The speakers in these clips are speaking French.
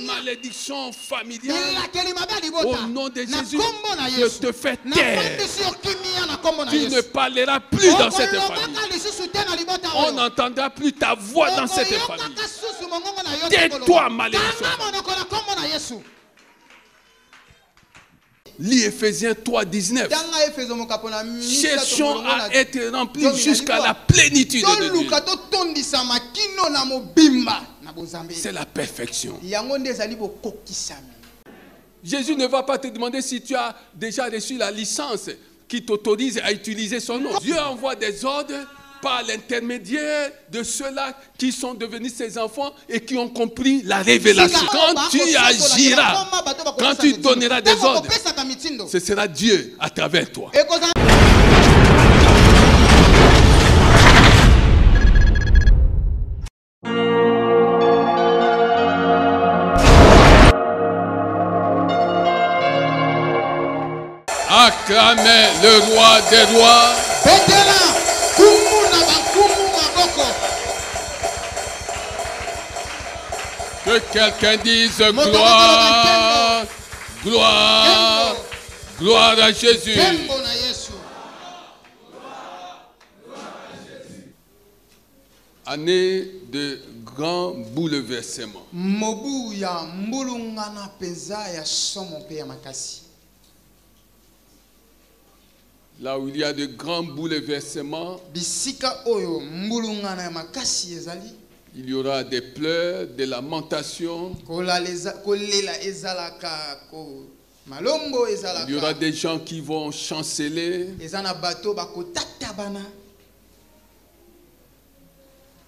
malédiction familiale, au nom de Jésus, je te fais taire. Tu ne parleras plus dans cette famille. On n'entendra plus ta voix dans cette famille. Tais-toi, malédiction. Lis Éphésiens 3:19. Cherchons à être remplis jusqu'à la plénitude de Dieu. C'est la perfection. Jésus ne va pas te demander si tu as déjà reçu la licence qui t'autorise à utiliser son nom. Dieu envoie des ordres par l'intermédiaire de ceux-là qui sont devenus ses enfants et qui ont compris la révélation. Quand tu agiras, quand tu donneras des ordres, ce sera Dieu à travers toi. Acclamez le roi des rois. Que quelqu'un dise gloire, gloire, gloire à Jésus. Année de grands bouleversements. Là où il y a de grands bouleversements, il y aura des pleurs, des lamentations. Il y aura des gens qui vont chanceler.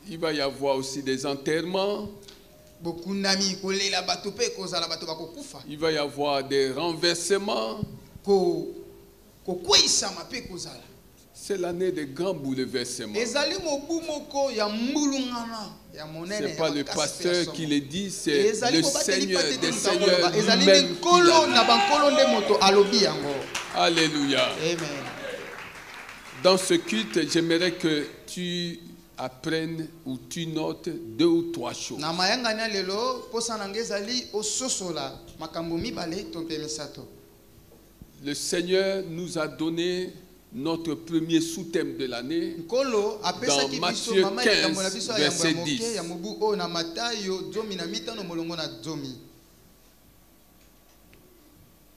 Il va y avoir aussi des enterrements. Il va y avoir des renversements. C'est l'année des grands bouleversements. Ce n'est pas le pasteur qui le dit, c'est le Seigneur des Seigneurs lui-même qui l'a dit. Alléluia. Amen. Dans ce culte, j'aimerais que tu apprennes ou tu notes 2 ou 3 choses. Le Seigneur nous a donné notre premier sous-thème de l'année dans Matthieu 15, verset 10.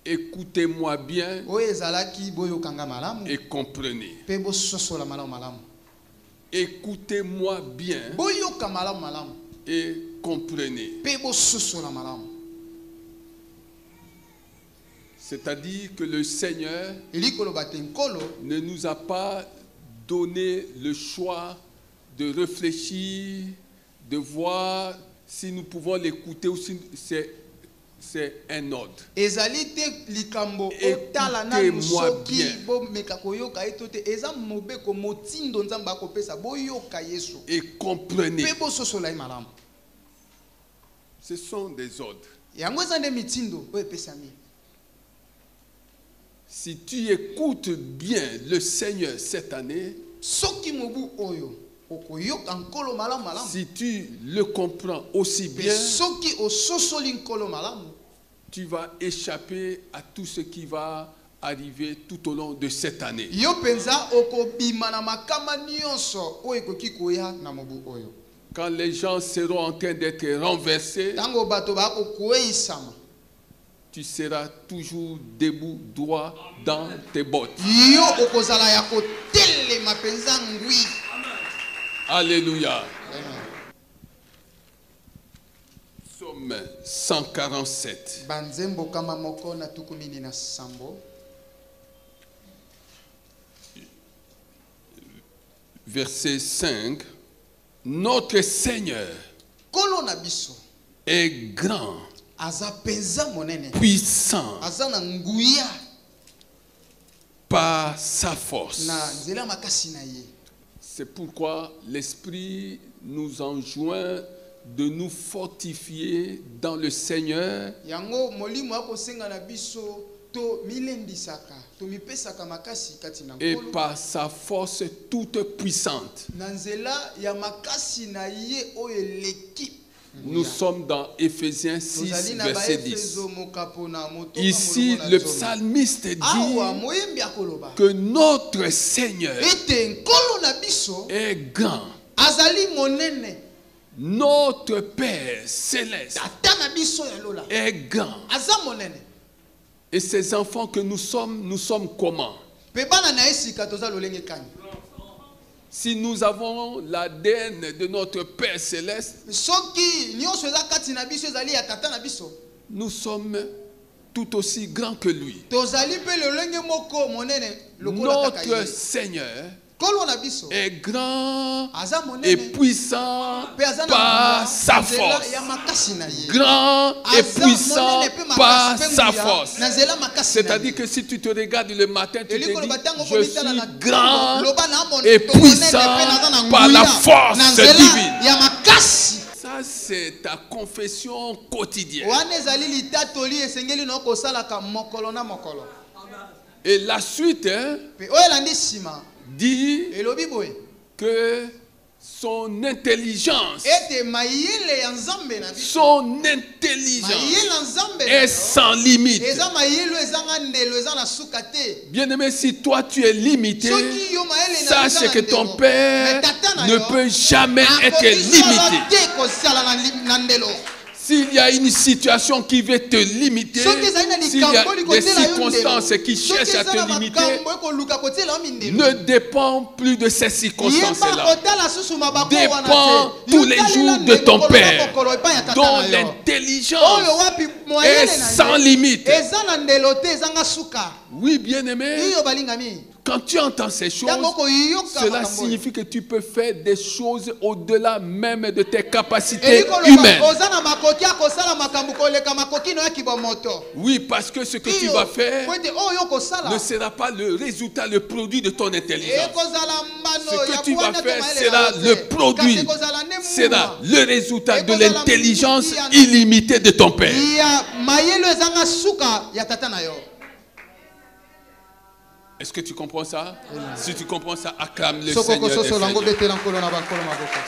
Écoutez-moi bien et comprenez. Écoutez-moi bien et comprenez. C'est-à-dire que le Seigneur ne nous a pas donné le choix de réfléchir, de voir si nous pouvons l'écouter ou si c'est un ordre. Écoutez-moi bien et comprenez. Ce sont des ordres. Si tu écoutes bien le Seigneur cette année, si tu le comprends aussi bien, tu vas échapper à tout ce qui va arriver tout au long de cette année. Quand les gens seront en train d'être renversés, tu seras toujours debout, droit dans tes bottes. Alléluia. Psaume 147. Verset 5. Notre Seigneur est grand, puissant par sa force. C'est pourquoi l'Esprit nous enjoint de nous fortifier dans le Seigneur et par sa force toute puissante. Nous sommes dans Éphésiens 6, verset 10. Ici, le psalmiste dit que notre Seigneur est grand. Notre Père céleste est grand. Et ces enfants que nous sommes comment? Si nous avons l'ADN de notre Père céleste, nous sommes tout aussi grands que lui. Notre Seigneur est grand et puissant par sa force. Grand et puissant par sa force. C'est-à-dire que si tu te regardes le matin, tu te dis, je suis grand et puissant par la force divine. Ça, c'est ta confession quotidienne. Et la suite dit que son intelligence est sans limite. Bien-aimé, si toi tu es limité, sache que ton Père ne peut jamais être limité. S'il y a une situation qui veut te limiter, s'il y a des circonstances qui cherchent à te limiter, ne dépend plus de ces circonstances-là. Dépend tous les jours de ton Père, dont l'intelligence est sans limite. Oui, bien-aimé. Quand tu entends ces choses, cela signifie que tu peux faire des choses au-delà même de tes capacités humaines. Oui, parce que ce que tu vas faire ne sera pas le résultat, le produit de ton intelligence. Ce que tu vas faire sera le produit, sera le résultat de l'intelligence illimitée de ton Père. Est-ce que tu comprends ça? Si tu comprends ça, acclame le Seigneur des Seigneurs.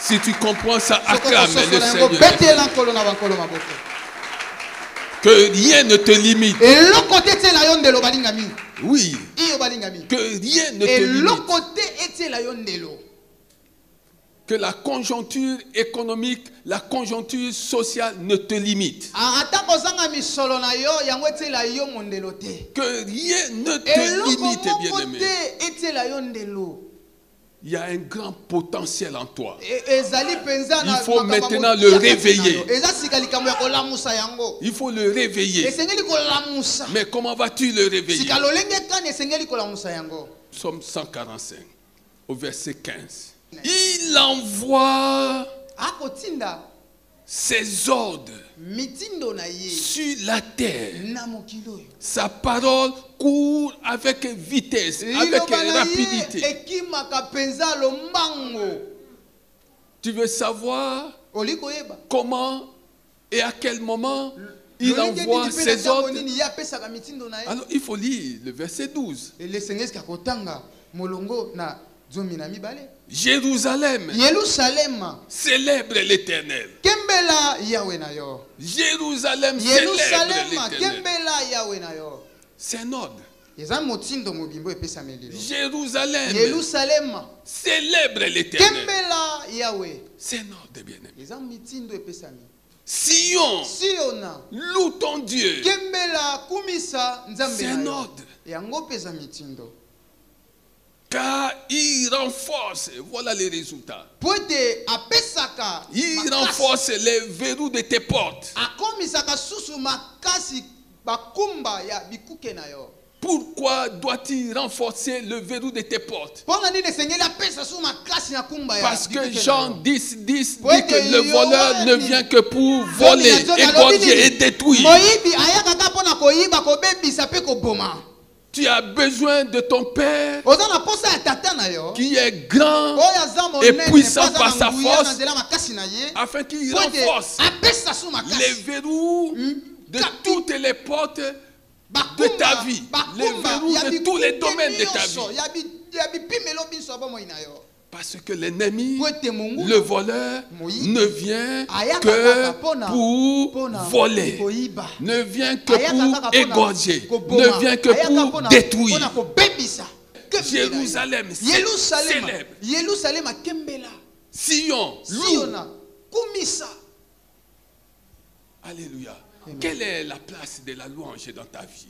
Si tu comprends ça, acclame le Seigneur des Seigneurs. Que rien ne te limite. Oui. Que rien ne te limite. Que la conjoncture économique, la conjoncture sociale ne te limite. Que rien ne te limite, bien-aimé. Il y a un grand potentiel en toi. Il faut maintenant le réveiller. Il faut le réveiller. Mais comment vas-tu le réveiller? Psaume 145, au verset 15. Il envoie ses ordres sur la terre. Sa parole court avec vitesse, avec rapidité. Tu veux savoir comment et à quel moment il envoie ses ordres? Alors il faut lire le verset 12. Jérusalem, célèbre l'Éternel. Jérusalem, célèbre l'Éternel. C'est un ordre. Jérusalem, célèbre l'Éternel. C'est un ordre, bien-aimé. Sion, loue ton Dieu. C'est un ordre. Car il renforce, voilà les résultats. Il renforce les verrous de tes portes. Pourquoi doit-il renforcer le verrou de tes portes? Parce que Jean 10, 10 dit que le voleur ne vient que pour voler, égorger et détruire. Tu as besoin de ton Père qui est grand et puissant par sa force afin qu'il renforce les verrous de toutes les portes de ta vie, les verrous de tous les domaines de ta vie. Parce que l'ennemi, le le voleur, ne vient que pour voler, ne vient que pour égorger, ne vient que pour détruire. Jérusalem, célèbre. Sion, lourd. Alléluia. Quelle est la place de la louange dans ta vie?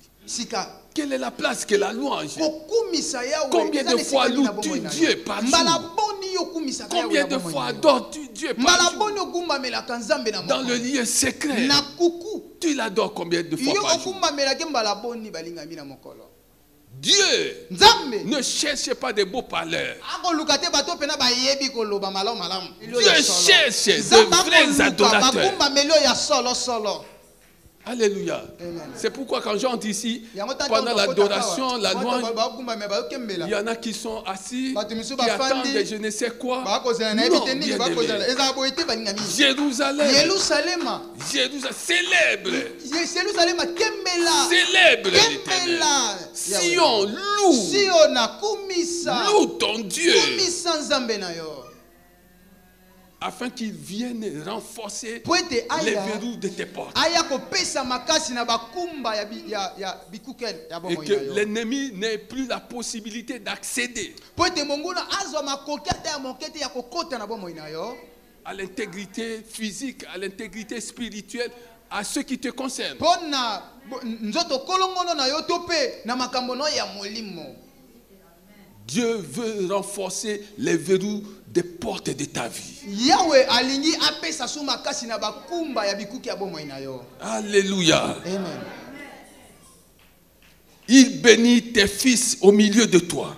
Quelle est la place que la louange? Combien de fois loues-tu Dieu par jour? Combien de fois adores-tu Dieu par jour? Dans le lieu secret, tu l'adores combien de fois par jour? Dieu ne cherche pas des beaux parleurs. Dieu cherche de vrais adorateurs. Alléluia. C'est pourquoi quand j'entre ici, pendant l'adoration, la louange, il y en a qui sont assis, qui attendent je ne sais quoi. Non, Jérusalem. Célèbre. Célèbre l'Éternel. Sion, loue ton Dieu. Afin qu'il vienne renforcer les verrous de tes portes. Et que l'ennemi n'ait plus la possibilité d'accéder à l'intégrité physique, à l'intégrité spirituelle, à ce qui te concerne. Dieu veut renforcer les verrous des portes de ta vie. Alléluia. Amen. Il bénit tes fils au milieu de toi.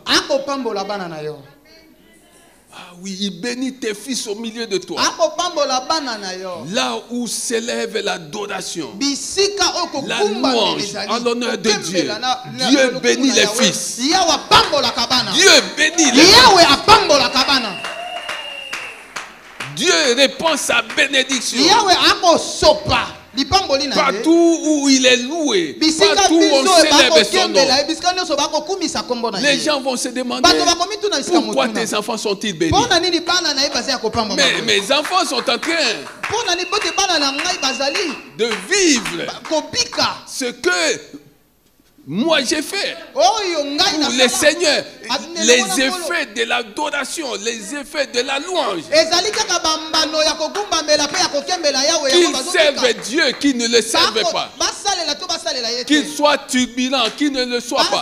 Ah oui, il bénit tes fils au milieu de toi. Là où s'élève l'adoration, la louange en l'honneur de Dieu. Dieu bénit les fils. Dieu bénit les fils. Dieu répand sa bénédiction. Partout où il est loué, partout où on célèbre son nom, les gens vont se demander pourquoi tes enfants sont-ils bénis. Mais mes enfants sont en train de vivre ce que moi j'ai fait pour le Seigneur, les effets de l'adoration, les effets de la louange. Qu'ils servent Dieu, qu'ils ne le servent pas. Qu'ils soient turbulents, qu'ils ne le soient pas.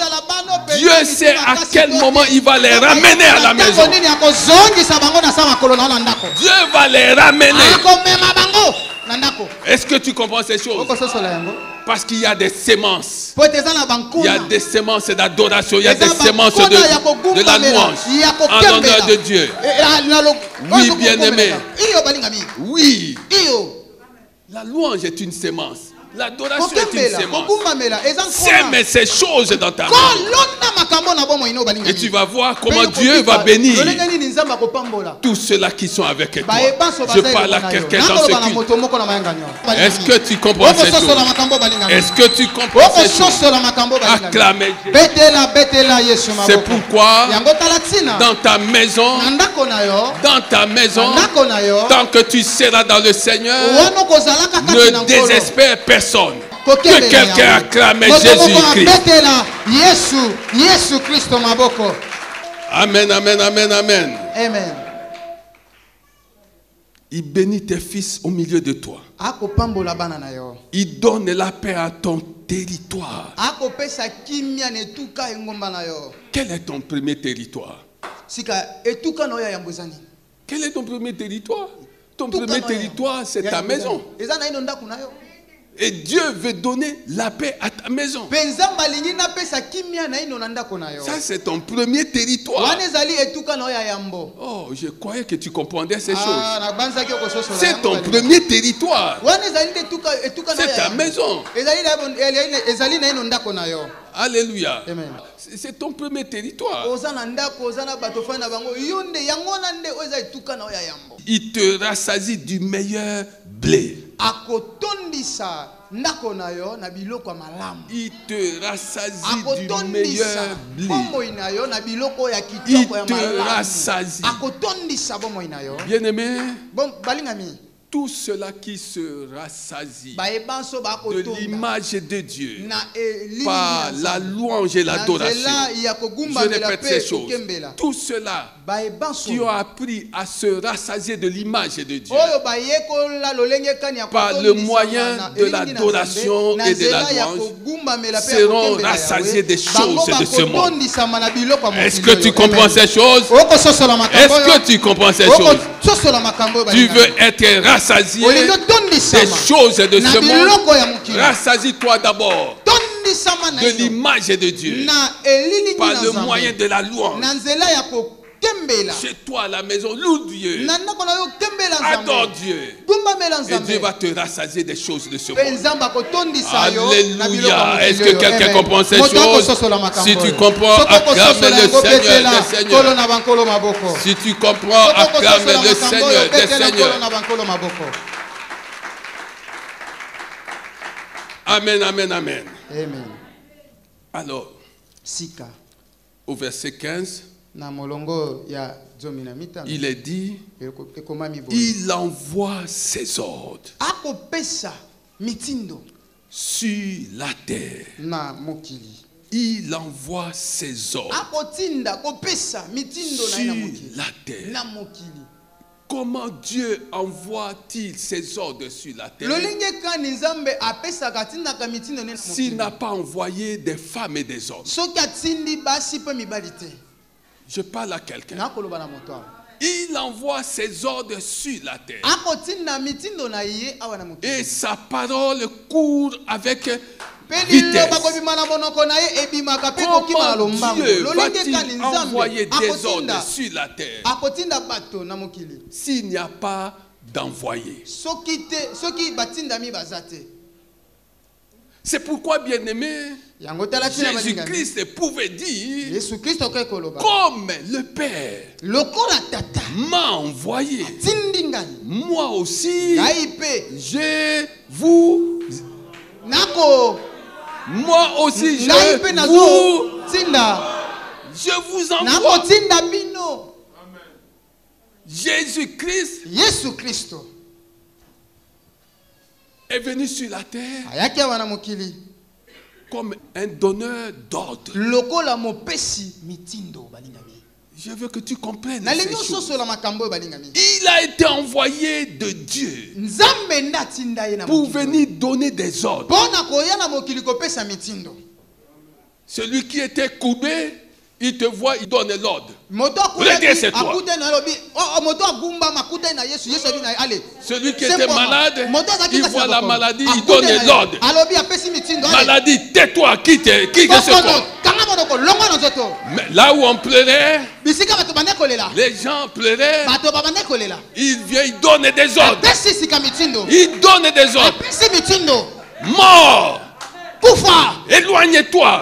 Dieu sait à quel moment il va les ramener à la maison. Dieu va les ramener. Est-ce que tu comprends ces choses? Parce qu'il y a des sémences. Il y a des sémences d'adoration. Il y a des sémences de la louange en l'honneur de Dieu. Oui, bien-aimé. Oui. La louange est une sémence. L'adoration est une sémence. Sème ces choses dans ta vie. Et tu vas voir comment Dieu va bénir tous ceux-là qui sont avec toi. Je parle à quelqu'un dans ce culte. Est-ce que tu comprends ces choses? Est-ce que tu comprends ces choses? Acclamez Jésus. C'est pourquoi dans ta maison, tant que tu seras dans le Seigneur, ne désespère personne. Que quelqu'un acclame Jésus-Christ. Amen, amen, amen, amen. Amen. Il bénit tes fils au milieu de toi. Il donne la paix à ton territoire. Quel est ton premier territoire? Quel est ton premier territoire? Ton premier territoire, c'est ta maison. Et Dieu veut donner la paix à ta maison. Ça, c'est ton premier territoire. Oh, je croyais que tu comprenais ces choses. C'est ton premier territoire. C'est ta maison. Alléluia. C'est ton premier territoire. Il te rassasie du meilleur blé. Il te rassasie du meilleur blé. Il te rassasie. Bien-aimé, tout cela qui se rassasie de l'image de Dieu par la louange et l'adoration. Je répète ces choses. Tout cela qui ont appris à se rassasier de l'image de Dieu par le moyen de l'adoration et de la louange seront rassasiés des choses de ce monde. Est-ce que tu comprends ces choses? Est-ce que tu comprends ces choses? Tu veux être rassasié des choses de ce monde? Rassasie-toi d'abord de l'image de Dieu par le moyen de la louange. Chez toi à la maison, loue Dieu, adore Dieu, et Dieu va te rassasier des choses de ce monde. Alléluia. Est-ce que quelqu'un comprend ces choses? Si tu comprends, acclame le Seigneur des Seigneurs. Si tu comprends, acclame le Seigneur des Seigneurs. Amen, amen, amen. Amen. Alors, au verset 15, il est dit, il envoie ses ordres sur la terre. Il envoie ses ordres sur la terre. Comment Dieu envoie-t-il ses ordres sur la terre s'il n'a pas envoyé des femmes et des hommes? Je parle à quelqu'un. Il envoie ses ordres sur la terre. Et sa parole court avec vitesse. Comment Dieu va-t-il envoyer des ordres sur la terre s'il n'y a pas d'envoyé? C'est pourquoi, bien-aimé, Jésus-Christ pouvait dire, comme le Père m'a envoyé, moi aussi, je vous envoie. Jésus-Christ est venu sur la terre comme un donneur d'ordre. Je veux que tu comprennes ces choses. Il a été envoyé de Dieu pour venir donner des ordres. Celui qui était courbé, il te voit, il donne l'ordre. Redresse toi. Celui qui était malade, il voit la maladie, il donne l'ordre. Maladie, tais-toi, quitte ce corps. Mais là où on pleurait, les gens pleuraient, il vient, il donne des ordres. Il donne des ordres. Mort, éloigne-toi.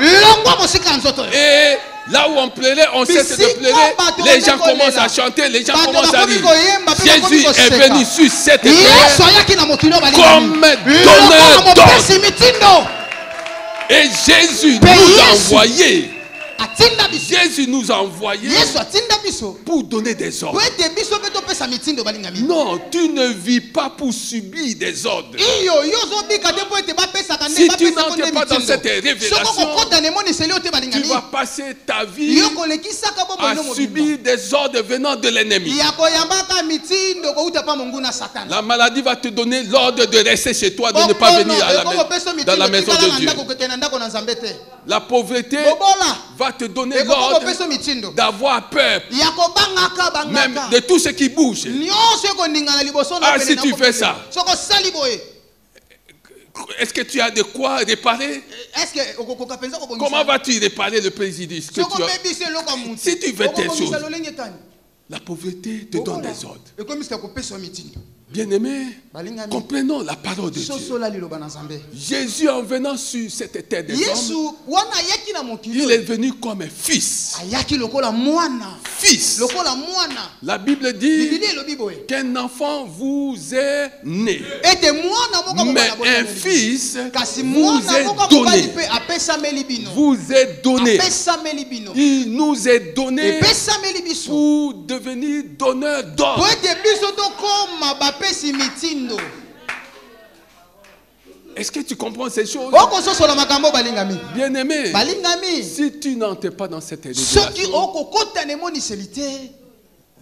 Et là où on pleurait, on cesse de pleurer. Les gens commencent à chanter, les gens commencent à rire. Jésus est venu sur cette terre comme donneur d'ordre. Et Jésus nous a envoyés. Jésus nous a envoyés pour donner des ordres. Non, tu ne vis pas pour subir des ordres. Si tu n'entres pas dans cette révélation, tu vas passer ta vie à subir des ordres venant de l'ennemi. La maladie va te donner l'ordre de rester chez toi, de ne pas venir dans la maison de Dieu. La pauvreté va te donner l'ordre d'avoir peur, même de tout ce qui bouge. Ah, si tu fais ça, est-ce que tu as de quoi réparer? Comment vas-tu réparer le préjudice que tu as? Si tu fais telle chose, la pauvreté te donne des ordres. Bien-aimés, comprenons la parole de Dieu. Jésus, en venant sur cette terre des hommes, il est venu comme un fils. fils. La Bible dit qu'un enfant vous est né. Mais un fils vous est donné. Vous est donné. Il nous est donné pour devenir donneur d'ordre. Est-ce que tu comprends ces choses? Bien-aimé, si tu n'entres pas dans cette révélation,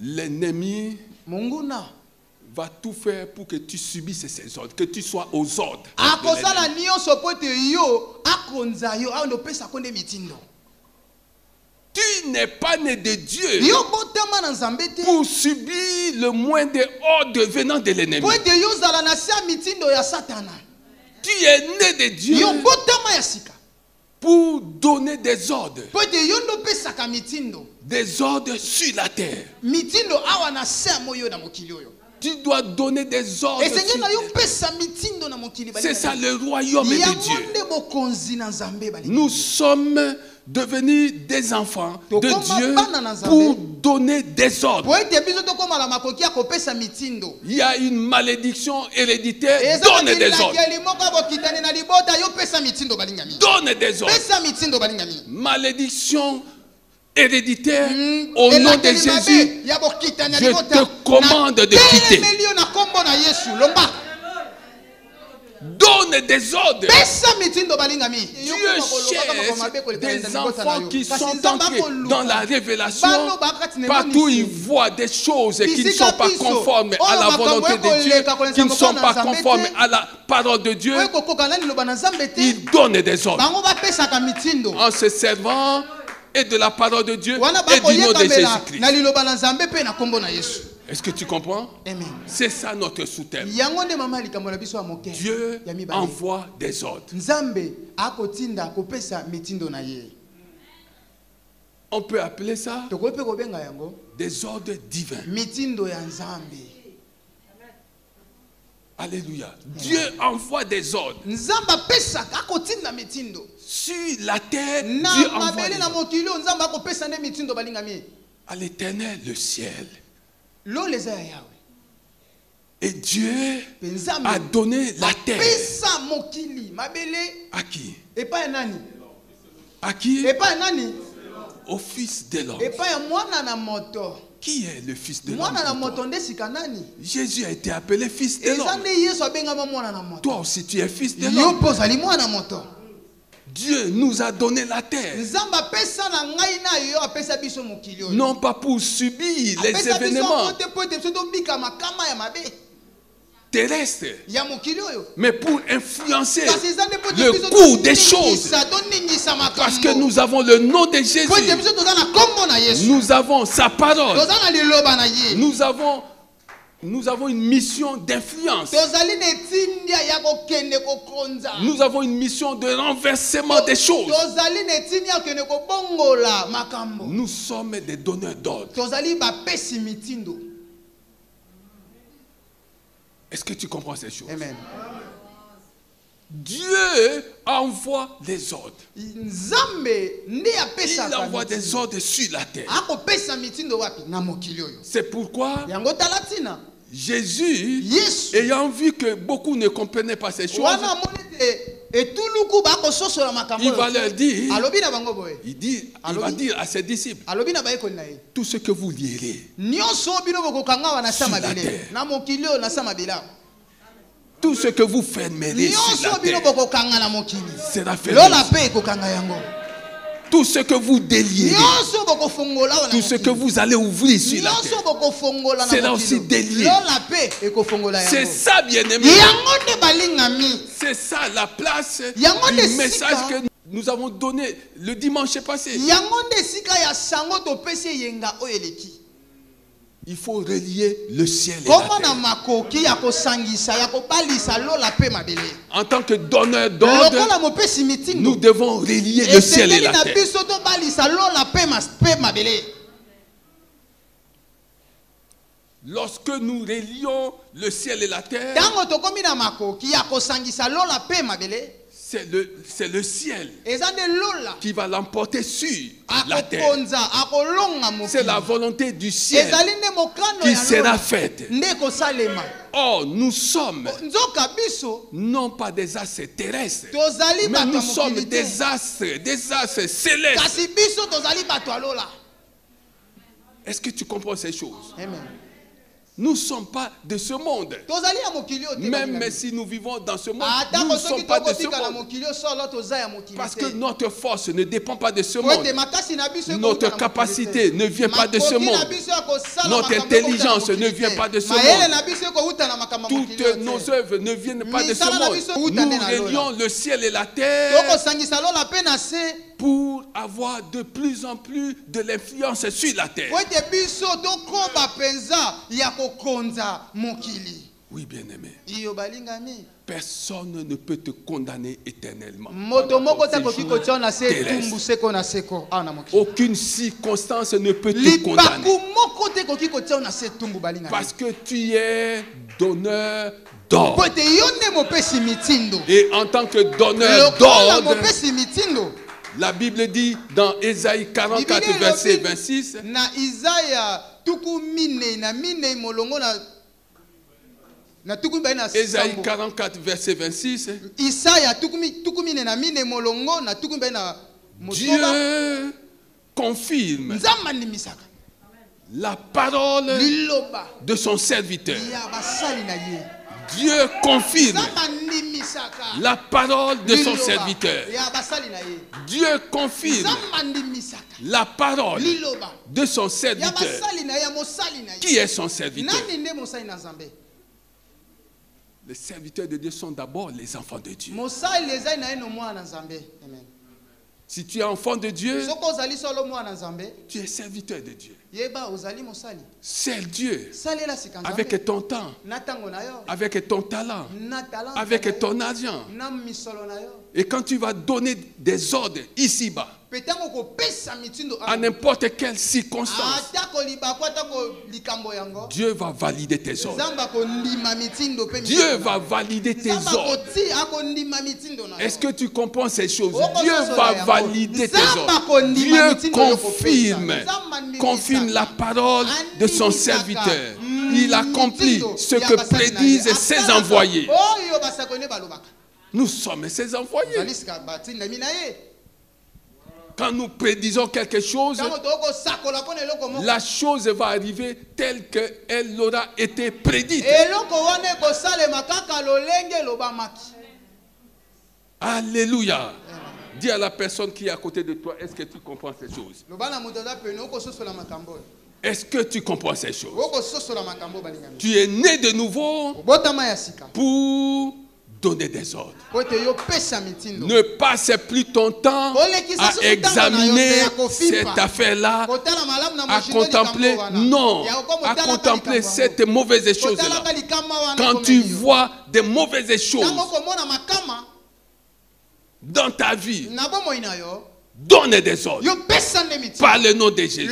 l'ennemi va tout faire pour que tu subisses ces ordres, que tu sois aux ordres. Tu n'es pas né de Dieu pour subir le moindre ordre venant de l'ennemi. Tu es né de Dieu pour donner des ordres. Des ordres sur la terre. Tu dois donner des ordres. C'est ça le royaume de Dieu. Nous sommes devenir des enfants de Dieu pour donner des ordres. Il y a une malédiction héréditaire. Donne des ordres. Donne des ordres. Malédiction héréditaire, au nom de Jésus, je te commande de quitter. Donne des ordres. Dieu cherche des enfants qui sont entrés dans la révélation. Partout ils voient des choses qui ne sont pas conformes à la volonté de Dieu, qui ne sont pas conformes à la parole de Dieu. Ils donnent des ordres en se servant et de la parole de Dieu et du nom de Jésus-Christ. Est-ce que tu comprends? C'est ça notre sous-thème. Dieu envoie des ordres. On peut appeler ça des ordres divins. Alléluia. Dieu envoie des ordres. Sur la terre, Dieu envoie des ordres. À l'Éternel, le ciel. Et Dieu a donné la terre. À qui? À qui? Au fils de l'homme. Qui est le fils de l'homme? Jésus a été appelé fils de l'homme. Toi aussi tu es fils de l'homme. Dieu nous a donné la terre. Non pas pour subir les événements terrestres, mais pour influencer le cours des choses. Parce que nous avons le nom de Jésus. Nous avons sa parole. Nous avons une mission d'influence. Nous avons une mission de renversement des choses. Nous sommes des donneurs d'ordre. Est-ce que tu comprends ces choses? Amen. Dieu envoie des ordres. Il envoie des ordres sur la terre. C'est pourquoi Jésus, ayant vu que beaucoup ne comprenaient pas ces choses, il va leur dire, il va dire à ses disciples, tout ce que vous lirez sur la terre, tout ce que vous fermerez sur la terre sera fermé. Tout ce que vous déliez, tout ce que vous allez ouvrir sur la terre, sera aussi délié. C'est ça, bien-aimé. C'est ça la place du message que nous avons donné le dimanche passé. Il faut relier le ciel et la terre. En tant que donneur d'ordre, nous devons relier le ciel et la terre. Lorsque nous relions le ciel et la terre, c'est le ciel qui va l'emporter sur la terre. C'est la volonté du ciel qui sera faite. Or, nous sommes non pas des astres terrestres, mais nous sommes des astres célestes. Est-ce que tu comprends ces choses? Amen. Nous ne sommes pas de ce monde. Même si nous vivons dans ce monde, nous ne sommes pas de ce monde. Parce que notre force ne dépend pas de ce monde. Notre capacité ne vient pas de ce monde. Notre intelligence ne vient pas de ce monde. Toutes nos œuvres ne viennent pas de ce monde. Nous relions le ciel et la terre pour avoir de plus en plus de l'influence sur la terre. Oui, bien-aimé. Personne ne peut te condamner éternellement. Aucune circonstance ne peut te condamner. Parce que tu es donneur d'ordre. Et en tant que donneur d'ordre, la Bible dit dans Ésaïe 44, verset 26, Ésaïe 44, verset 26, Dieu confirme la parole de son serviteur. Dieu confirme la parole de son serviteur. Dieu confirme la parole de son serviteur. Qui est son serviteur? Les serviteurs de Dieu sont d'abord les enfants de Dieu. Si tu es enfant de Dieu, tu es serviteur de Dieu. Sers Dieu avec ton temps, avec ton talent, avec ton argent. Et quand tu vas donner des ordres ici-bas, à n'importe quelle circonstance, Dieu va valider tes ordres. Dieu va valider tes ordres. Est-ce que tu comprends ces choses? Dieu va valider tes ordres. Dieu confirme la parole de son serviteur. Il accomplit ce que prédisent ses envoyés. Nous sommes ses envoyés. Quand nous prédisons quelque chose, la chose va arriver telle qu'elle aura été prédite. Alléluia. Dis à la personne qui est à côté de toi, est-ce que tu comprends ces choses? Est-ce que tu comprends ces choses? Tu es né de nouveau pour donner des ordres. Ne passe plus ton temps à examiner cette affaire-là, à contempler, non, à contempler cette mauvaise chose-là. Quand tu vois des mauvaises choses dans ta vie, donne des ordres par le nom de Jésus.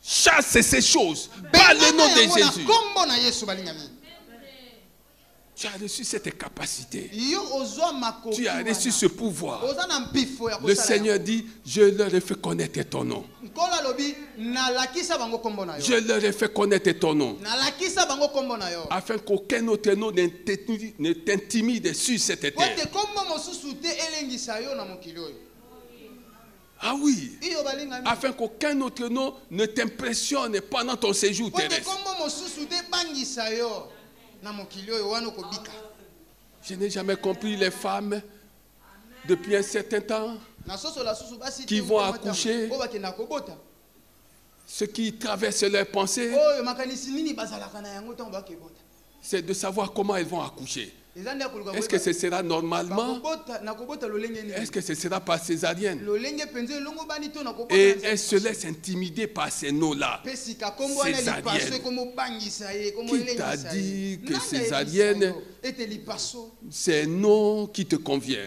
Chasse ces choses par le nom de Jésus. Tu as reçu cette capacité. Tu as reçu ce pouvoir. Le Seigneur dit, je leur ai fait connaître ton nom. Je leur ai fait connaître ton nom. Afin qu'aucun autre nom ne t'intimide sur cette terre. Ah oui. Afin qu'aucun autre nom ne t'impressionne pendant ton séjour terrestre. Je n'ai jamais compris les femmes depuis un certain temps qui vont accoucher, ce qui traverse leurs pensées, c'est de savoir comment elles vont accoucher. Est-ce que ce sera normalement? Est-ce que ce sera par césarienne? Et elle se laisse intimider par ces noms-là. Césarienne. Qui t'a dit que césarienne, c'est un nom qui te convient?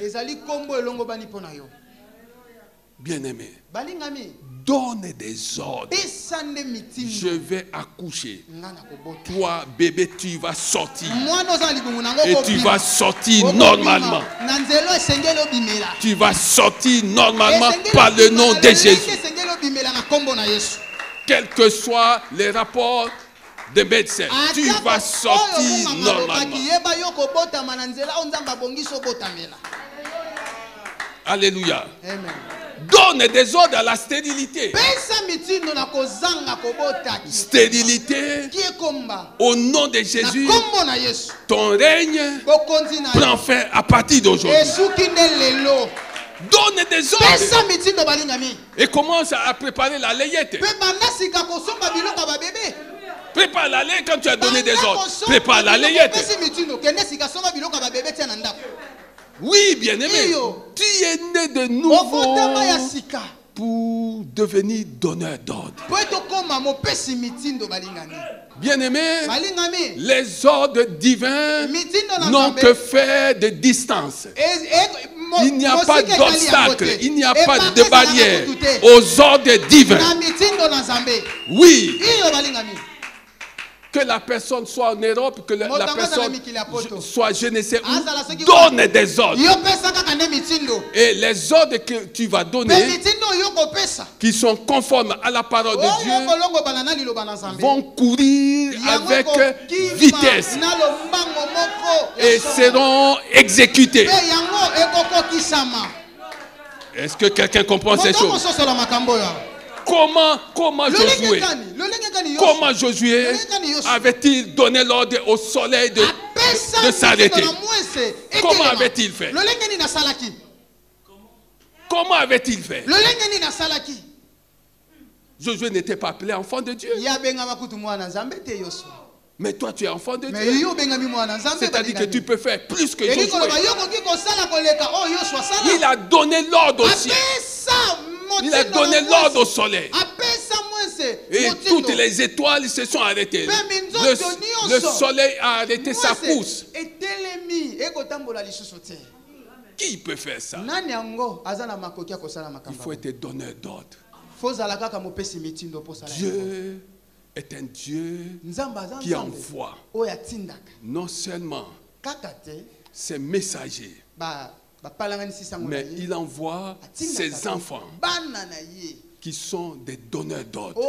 Bien-aimé, balingami donne des ordres. pesande mitindo Je vais accoucher. ngana kobota Toi, bébé, tu vas sortir. mwana oza libungu nango Et tu vas sortir normalement. na nzelo esengeli obimela Tu vas sortir normalement par le nom de Jésus. esengeli obimela na kombo na Yesu. Quels que soient les rapports de médecins, tu vas sortir normalement. yeba yo kobotama na nzela o nzamba bongiso botamela. Alléluia. Amen. Donne des ordres à la stérilité. Pesa mitindo na kozanga kobota Stérilité, ki ekomba au nom de na Jésus, kombo na Yesu. ton règne Bokonzi na prend fin à partir d'aujourd'hui. esuki nde lelo Donne des ordres pesa mitindo balingami et commence à préparer la layette. pe banda sika kosomba biloko ba bébé. Prépare la layette quand tu as donné des ordres. Prépare la layette. Pesa mitindo kende sika somba biloko ba bébé tia na ndako. Oui, bien-aimé, tu es né de nouveau Ofotama ya sika pour devenir donneur d'ordre. po etokoma mopesi mitindo balingami. Bien-aimé, Balingami les ordres divins mitindo na n'ont Nzambe. que fait de distance. Il n'y a pas d'obstacle, il n'y a pas de barrière aux ordres divins. Na mitindo na Nzambe. Oui, Iyo balingami. que la personne soit en Europe, que la personne soit je ne sais où, donne des ordres. Yo pesa kaka nde mitindo. Et les ordres que tu vas Pe donner, mitindo yo kopesa. qui sont conformes à la parole de Oyo Dieu, kolongo banana liloba na Nzambe. vont courir Yango avec kokima vitesse na lombango moko ya et solo. seront exécutés. Pe yango ekokokisama. Est-ce que quelqu'un comprend ces Moto choses? mososola makambo ya. Comment Josué, comment Josué avait-il donné l'ordre au soleil de s'arrêter? Comment avait-il fait? Comment avait-il fait? Josué n'était pas appelé enfant de Dieu. Mais toi, tu es enfant de Dieu. C'est-à-dire que tu peux faire plus que Josué. Il a donné l'ordre au ciel. Il a donné l'ordre au soleil. Et toutes les étoiles se sont arrêtées. Le soleil a arrêté sa course. Qui peut faire ça? Il faut être donneur d'ordre. Dieu est un Dieu qui envoie non seulement ses messagers, mais il envoie ses enfants qui sont des donneurs d'ordre.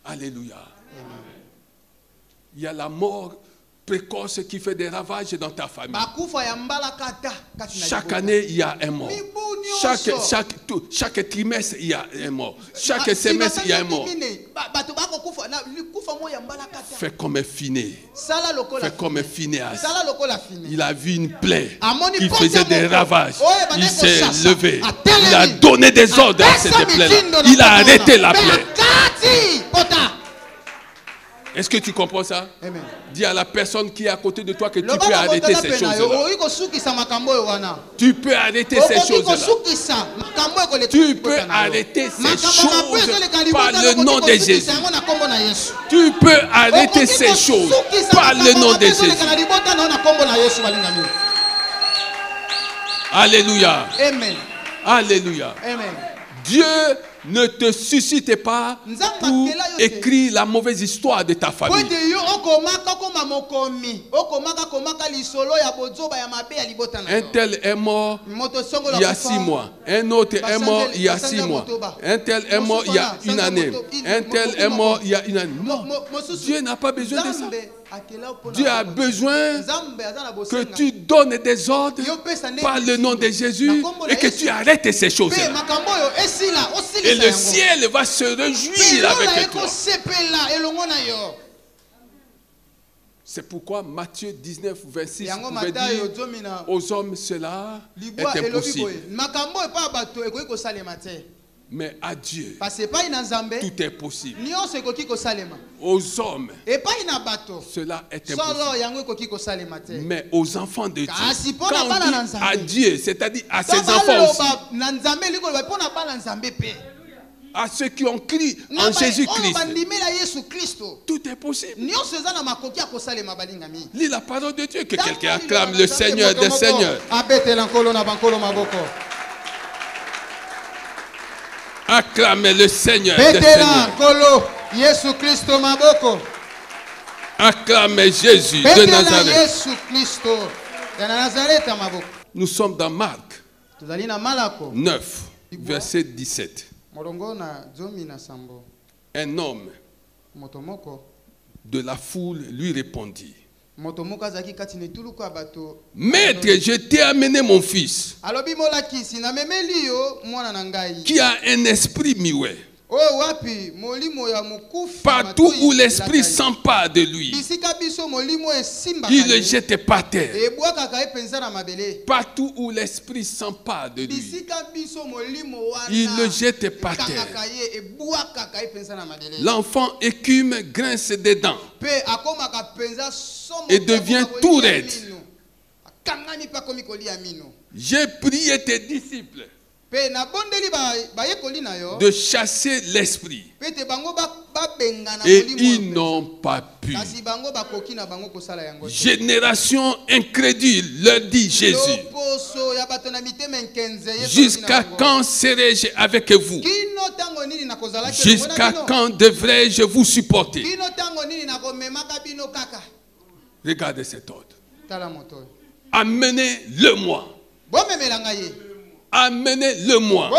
Alléluia. Il y a la mort précoce qui fait des ravages dans ta famille. Chaque année, il y a un mort. Chaque trimestre, il y a un mort. Chaque semestre, il y a un mort. Fais comme un finé. Fais comme un Phinéas. Il a vu une plaie qui faisait des ravages. Il s'est levé. Il a donné des ordres à cette plaie-là. Il a arrêté la plaie. Est-ce que tu comprends ça? Amen. Dis à la personne qui est à côté de toi que tu peux arrêter ces choses-là. Tu peux arrêter ces choses-là. Tu peux arrêter ces choses par le nom de Jésus. Tu peux arrêter ces choses par le nom de Jésus. Alléluia. Amen. Alléluia. Amen. Dieu ne te suscite pas pour écrire la mauvaise histoire de ta famille. Un tel est mort il y a 6 mois. Un autre est mort il y a 6 mois. Un tel est mort il y a 1 année. Un tel est mort il y a 1 année. Non. Dieu n'a pas besoin de ça. Dieu a besoin que tu donnes des ordres par le nom de Jésus et que tu arrêtes ces choses-là. Et le ciel va se réjouir avec toi. C'est pourquoi Matthieu 19, 26 pouvait dire aux hommes cela est impossible. Mais à Dieu, tout est possible. Aux hommes, cela est impossible. Mais aux enfants de Dieu, quand on dit à Dieu, c'est-à-dire à ses enfants aussi. à ceux qui ont cru en Jésus-Christ. Tout est possible. Lis la parole de Dieu, que quelqu'un acclame le Seigneur des Seigneurs. Acclamez le Seigneur des Seigneurs. Acclamez Jésus de Nazareth. Nous sommes dans Marc 9, verset 17. Un homme de la foule lui répondit: Maître, je t'ai amené mon fils qui a un esprit muet. Partout où l'esprit s'empare de lui, il le jette par terre. Partout où l'esprit s'empare de lui, il le jette par terre. L'enfant écume, grince des dents et devient tout raide. J'ai prié tes disciples de chasser l'esprit et ils n'ont pas pu. Génération incrédule, leur dit Jésus, jusqu'à quand serai-je avec vous? Jusqu'à quand devrais-je vous supporter? Regardez cet ordre. Amenez-le-moi. Amenez-le-moi.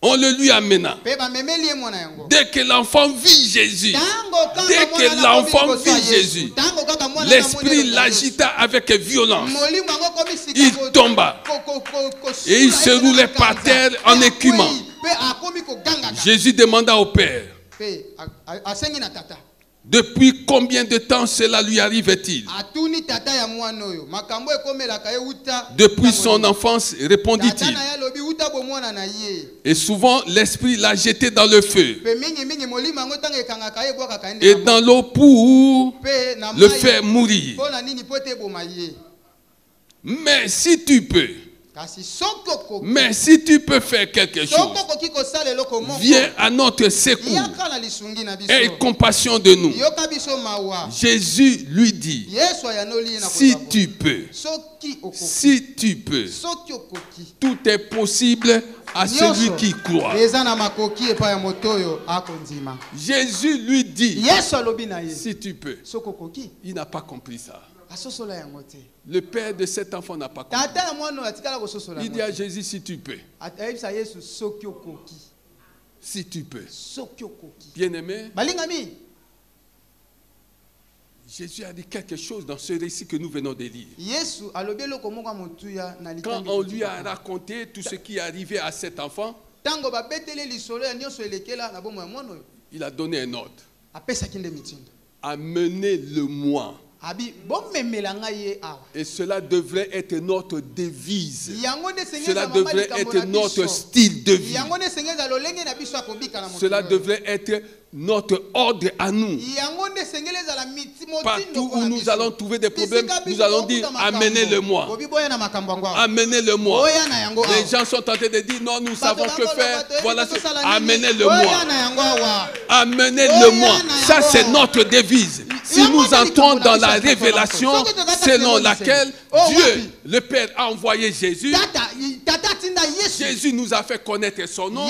On le lui amena. Dès que l'enfant vit Jésus, l'esprit l'agita avec violence. Il tomba et il se roulait par terre en écumant. Jésus demanda au Père: depuis combien de temps cela lui arrive-t-il? Depuis son enfance, répondit-il. Et souvent, l'esprit l'a jeté dans le feu et dans l'eau pour le faire mourir. Mais si tu peux, faire quelque chose, viens à notre secours. Aie compassion de nous. Jésus lui dit: si tu peux, tout est possible à celui qui croit. Jésus lui dit: si tu peux. Il n'a pas compris ça. Le père de cet enfant n'a pas compris. Il dit à Jésus: si tu peux. Si tu peux. Bien-aimé, Jésus a dit quelque chose dans ce récit que nous venons de lire. Quand on lui a raconté tout ce qui est arrivé à cet enfant, il a donné un ordre. Amenez-le-moi. Et cela devrait être notre devise. Cela devrait être notre style de vie. Cela devrait être notre ordre à nous. Partout où nous allons trouver des problèmes, nous allons dire: amenez-le-moi. Amenez-le-moi. Les gens sont tentés de dire: non, nous savons que faire. Voilà, amenez-le-moi. Amenez-le-moi. Ça, c'est notre devise. Si nous entrons dans la révélation selon laquelle Dieu, le Père, a envoyé Jésus, Jésus nous a fait connaître son nom,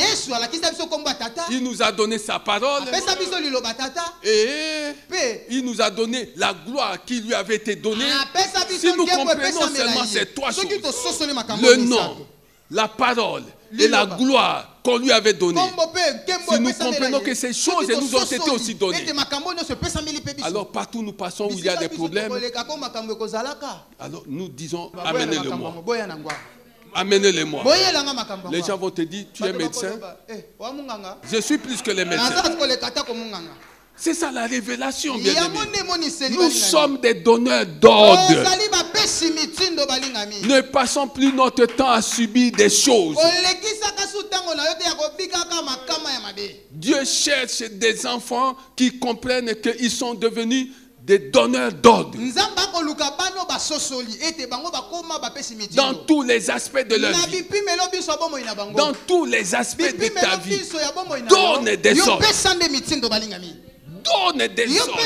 il nous a donné sa parole et il nous a donné la gloire qui lui avait été donnée. Si nous comprenons seulement ces trois choses, le nom, la parole et la gloire qu'on lui avait donnée, si nous comprenons que ces choses nous ont été aussi données, alors partout où nous passons où il y a des problèmes, alors nous disons: amenez-le-moi. Amenez-le-moi. Les gens vont te dire: tu es médecin. Je suis plus que les médecins. C'est ça la révélation, bien-aimés. Nous sommes des donneurs d'ordre. Ne passons plus notre temps à subir des choses. Dieu cherche des enfants qui comprennent qu'ils sont devenus des donneurs d'ordre dans tous les aspects de leur vie, dans tous les aspects de ta vie. Donne des ordres. Donne des ordres.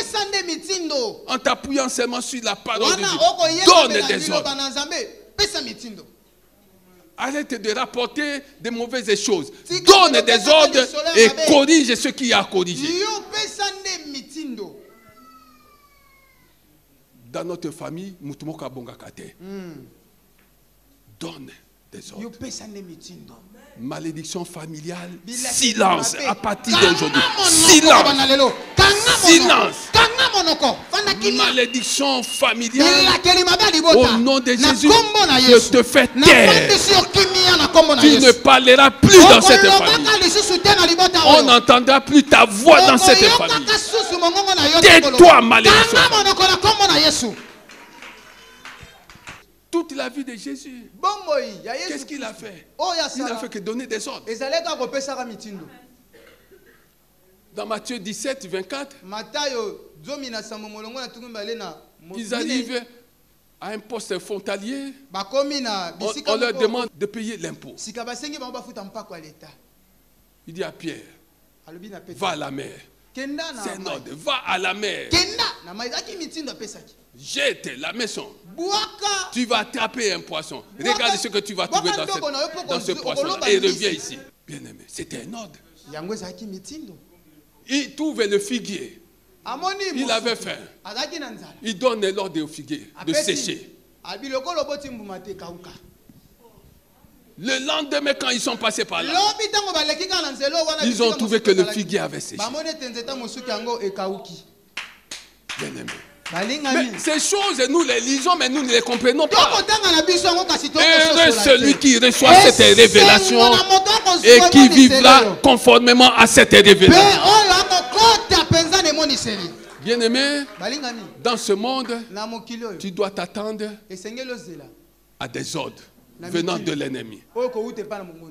En t'appuyant seulement sur la parole de Dieu. Donne des ordres. Arrête de rapporter des mauvaises choses. Donne des ordres et corrige ce qui a corrigé. Dans notre famille, donne des ordres. Malédiction familiale, silence à partir d'aujourd'hui. Silence. Silence. Malédiction familiale, au nom de Jésus, je te fais taire. Tu ne parleras plus dans cette famille. On n'entendra plus ta voix dans cette famille. Tais-toi, malédiction. Toute la vie de Jésus, qu'est-ce qu'il a fait? Il n'a fait que donner des ordres. Dans Matthieu 17, 24, ils arrivent à un poste frontalier. On leur demande de payer l'impôt. Il dit à Pierre, va à la mer. C'est un ordre, va à la mer. Jette la maison. Tu vas attraper un poisson. Regarde ce que tu vas trouver dans ce poisson et reviens ici. Bien aimé, c'était un ordre. Il trouve le figuier. Il avait faim. Il donne l'ordre au figuier de sécher. Le lendemain, quand ils sont passés par là, ils ont trouvé que le figuier avait séché. Bien aimé. Mais ces choses, nous les lisons, mais nous ne les comprenons pas. Heureux celui qui reçoit cette révélation et qui vivra conformément à cette révélation. Bien aimé, dans ce monde, tu dois t'attendre à des ordres venant de l'ennemi.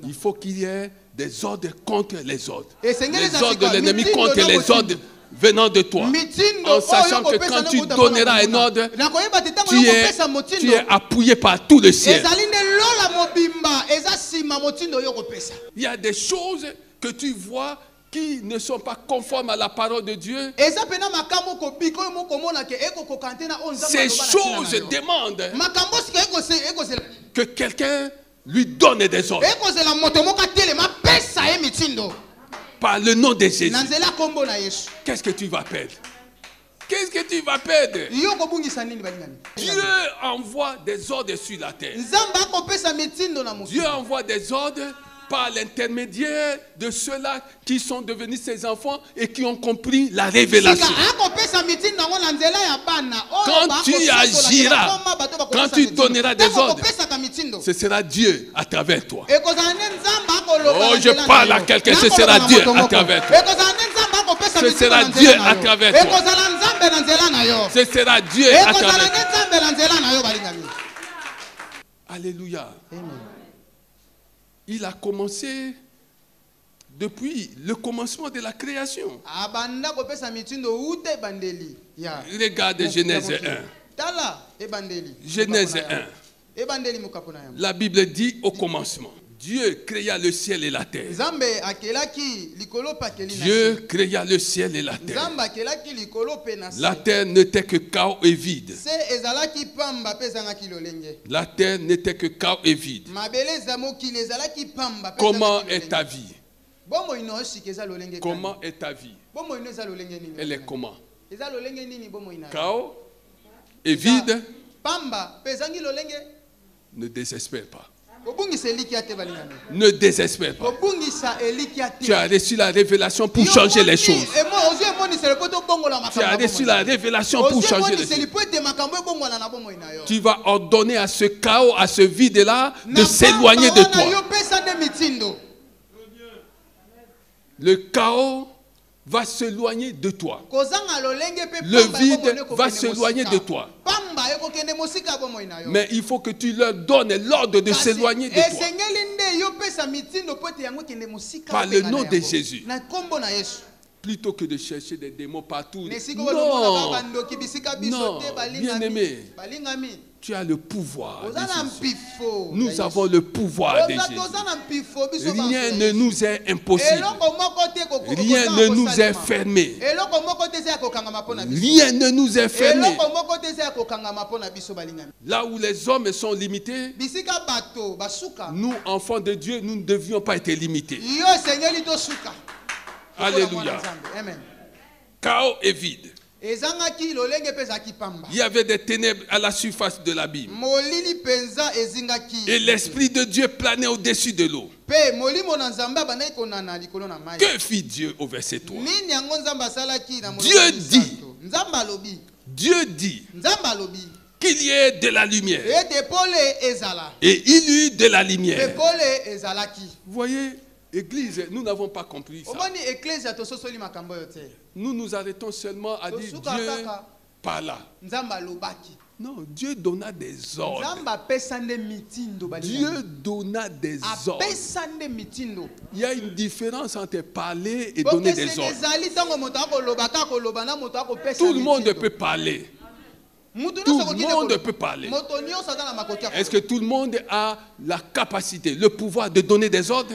Il faut qu'il y ait des ordres contre les ordres. Les ordres de l'ennemi contre les ordres venant de toi. En sachant que quand tu donneras un ordre, tu es appuyé par tout le ciel. Il y a des choses que tu vois qui ne sont pas conformes à la parole de Dieu. Ces choses demandent que quelqu'un lui donne des ordres. Par le nom de Jésus. Qu'est-ce que tu vas perdre? Qu'est-ce que tu vas perdre? Dieu envoie des ordres sur la terre. Dieu envoie des ordres par l'intermédiaire de ceux-là qui sont devenus ses enfants et qui ont compris la révélation. Quand tu agiras, quand tu donneras des ordres, ce sera Dieu à travers toi. Oh, je parle à quelqu'un, ce sera Dieu à travers toi. Ce sera Dieu à travers toi. Ce sera Dieu à travers toi. Alléluia. Il a commencé depuis le commencement de la création. Regarde Genèse 1. Genèse 1. La Bible dit au commencement, Dieu créa le ciel et la terre. Dieu créa le ciel et la terre. La terre n'était que chaos et vide. La terre n'était que chaos et vide. Comment est ta vie? Comment est ta vie? Elle est comment? Chaos et vide. Ne désespère pas. Ne désespère pas. Tu as reçu la révélation pour changer les choses. Tu as reçu la révélation pour changer les choses. Tu vas ordonner à ce chaos, à ce vide-là, de s'éloigner de toi. Le chaos va s'éloigner de toi. Le vide va s'éloigner de toi. Mais il faut que tu leur donnes l'ordre de s'éloigner de toi. Par le nom de Jésus. plutôt que de chercher des démons partout. Non, bien-aimé, tu as le pouvoir de Jésus. Nous avons le pouvoir de Jésus. Rien ne nous est impossible. Rien ne nous est fermé. Rien ne nous est fermé. Là où les hommes sont limités, nous, enfants de Dieu, nous ne devions pas être limités. Alléluia. Chaos et vide. Il y avait des ténèbres à la surface de l'abîme. Et l'Esprit de Dieu planait au-dessus de l'eau. Que fit Dieu au verset 3? Dieu dit qu'il y ait de la lumière. Et il y eut de la lumière. Vous voyez, Église, nous n'avons pas compris ça. Nous nous arrêtons seulement à dire Dieu parla. Non, Dieu donna des ordres. Dieu donna des ordres. Il y a une différence entre parler et donner des ordres. Tout le monde peut parler. Tout le monde peut parler. Est-ce que tout le monde a la capacité, le pouvoir de donner des ordres?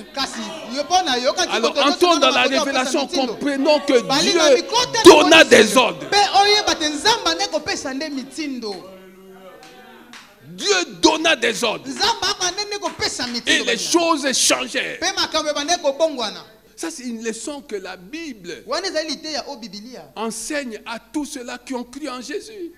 Alors entrons dans la révélation, comprenons que Dieu donna des ordres. Dieu donna des ordres. Et les choses changèrent. Ça, c'est une leçon que la Bible enseigne à tous ceux-là qui ont cru en Jésus.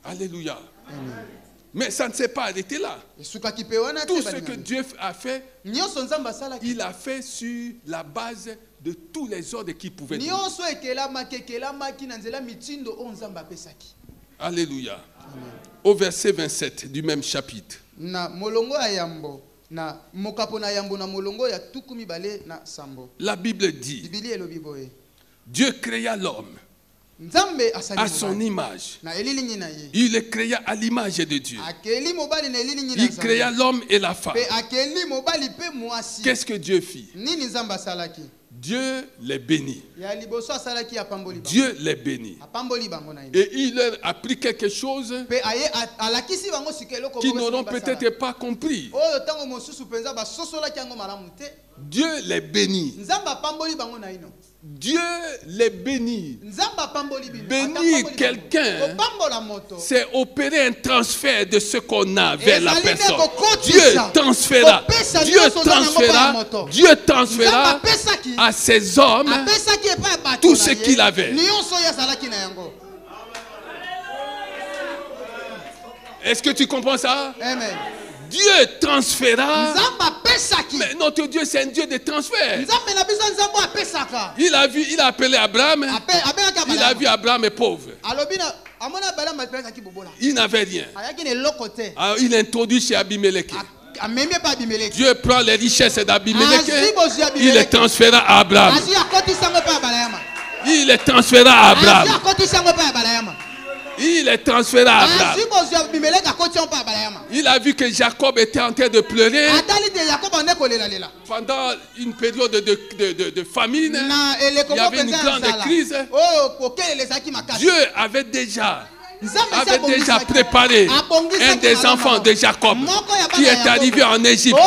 Alléluia. Amen. Mais ça ne s'est pas arrêté là. Tout ce que Dieu a fait, il a fait sur la base de tous les ordres qu'il pouvait donner. Alléluia. Amen. Au verset 27 du même chapitre. La Bible dit, Dieu créa l'homme à son image. Il le créa à l'image de Dieu. Il créa l'homme et la femme. Qu'est-ce que Dieu fit? Dieu les bénit. Dieu les bénit. Et il leur a appris quelque chose qu'ils n'auront peut-être pas compris. Dieu les bénit. Dieu les bénit. Bénir quelqu'un, c'est opérer un transfert de ce qu'on a vers la personne. Dieu transféra. Dieu transféra à ces hommes tout ce qu'il avait. Est-ce que tu comprends ça? Amen. Dieu transféra. Mais notre Dieu, c'est un Dieu de transfert. Il a appelé Abraham. Il a vu Abraham est pauvre. Il n'avait rien. Alors, il introduit chez Abimelech. Dieu prend les richesses d'Abimelech. Il les transféra à Abraham. Il les transféra à Abraham. Il est transféré à Abraham. Il a vu que Jacob était en train de pleurer pendant une période de famine. Il y avait une grande crise. Dieu avait déjà préparé un des enfants de Jacob qui est arrivé en Égypte.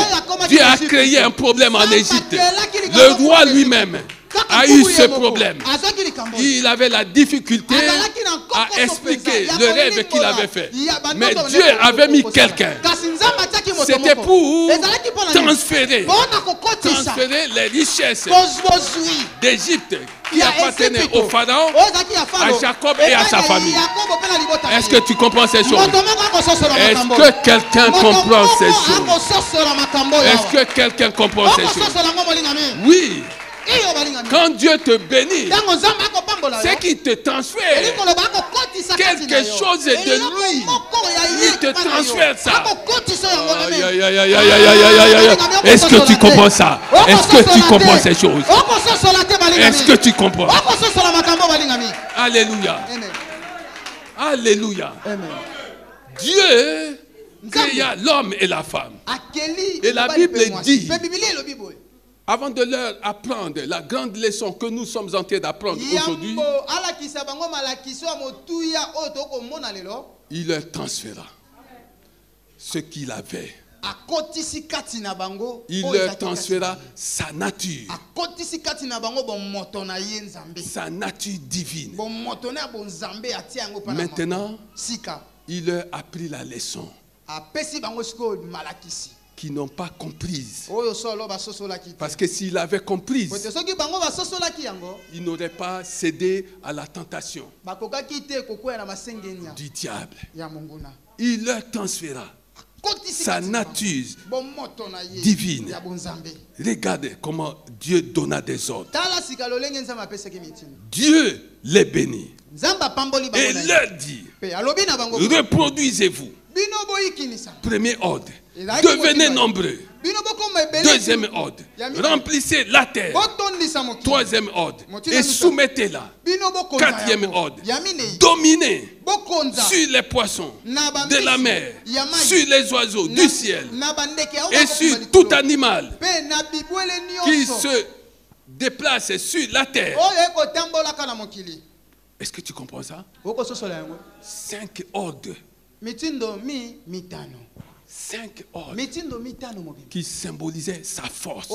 Dieu a créé un problème en Égypte. Le roi lui-même a eu ce problème. Il avait la difficulté à expliquer le rêve qu'il avait fait. Mais Dieu avait mis quelqu'un. C'était pour transférer les richesses d'Égypte qui appartenaient au pharaon, à Jacob et à sa famille. Est-ce que tu comprends ces choses? Est-ce que quelqu'un comprend ces choses? Est-ce que quelqu'un comprend ces choses? Oui. Quand Dieu te bénit, c'est qu'il te transfère quelque chose de lui. Il te transfère ça. Est-ce que tu comprends ça? Est-ce que tu comprends ces choses? Est-ce que tu comprends? Alléluia. Alléluia. Dieu créa l'homme et la femme. Et la Bible dit Avant de leur apprendre la grande leçon que nous sommes en train d'apprendre aujourd'hui, il leur transféra ce qu'il avait. Il leur transféra sa nature. Sa nature divine. Maintenant, il leur a appris la leçon qu'ils n'ont pas comprise. Parce que s'il avait compris, il n'aurait pas cédé à la tentation du diable. Il leur transféra sa nature divine. Regardez comment Dieu donna des ordres. Dieu les bénit et leur dit: reproduisez-vous. Premier ordre, devenez nombreux. Deuxième ordre, remplissez la terre. Troisième ordre, et soumettez-la. Quatrième ordre, dominez sur les poissons de la mer, sur les oiseaux du ciel et sur tout animal qui se déplace sur la terre. Est-ce que tu comprends ça? 5 ordres. 5 ordres qui symbolisaient sa force.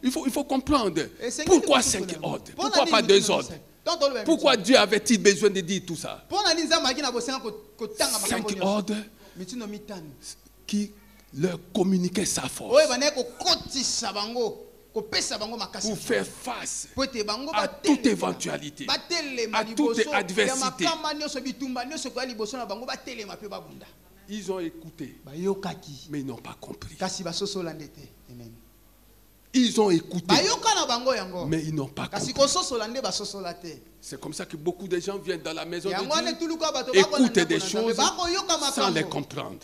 Il faut comprendre. Pourquoi 5 ordres? Pourquoi pas 2 ordres? Pourquoi Dieu avait-il besoin de dire tout ça? 5 ordres qui leur communiquaient sa force pour faire face à toute éventualité, à toute adversité. Ils ont écouté, mais ils n'ont pas compris. Ils ont écouté, mais ils n'ont pas compris. C'est comme ça que beaucoup de gens viennent dans la maison de Dieu, écoutent des choses sans les comprendre.